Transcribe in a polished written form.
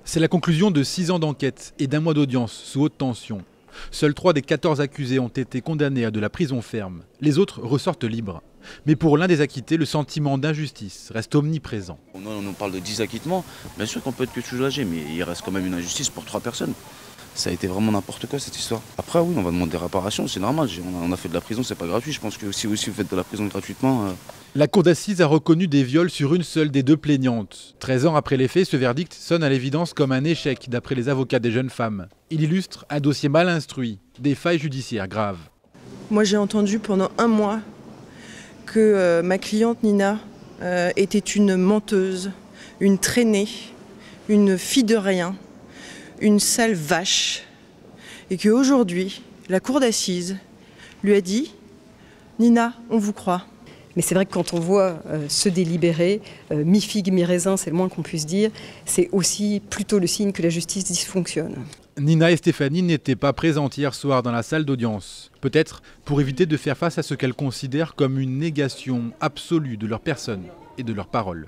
C'est la conclusion de 6 ans d'enquête et d'1 mois d'audience sous haute tension. Seuls 3 des 14 accusés ont été condamnés à de la prison ferme. Les autres ressortent libres. Mais pour l'un des acquittés, le sentiment d'injustice reste omniprésent. On nous parle de 10 acquittements. Bien sûr qu'on peut être que soulagé, mais il reste quand même une injustice pour 3 personnes. Ça a été vraiment n'importe quoi cette histoire. Après oui, on va demander des réparations, c'est normal. On a fait de la prison, c'est pas gratuit. Je pense que si aussi vous faites de la prison gratuitement... La cour d'assises a reconnu des viols sur une seule des 2 plaignantes. 13 ans après les faits, ce verdict sonne à l'évidence comme un échec d'après les avocats des jeunes femmes. Il illustre un dossier mal instruit, des failles judiciaires graves. Moi j'ai entendu pendant 1 mois que ma cliente Nina était une menteuse, une traînée, une fille de rien, une sale vache, et qu'aujourd'hui, la cour d'assises lui a dit « Nina, on vous croit ». Mais c'est vrai que quand on voit se délibérer, mi-figue, mi-raisin, c'est le moins qu'on puisse dire, c'est aussi plutôt le signe que la justice dysfonctionne. Nina et Stéphanie n'étaient pas présentes hier soir dans la salle d'audience. Peut-être pour éviter de faire face à ce qu'elles considèrent comme une négation absolue de leur personne et de leurs paroles.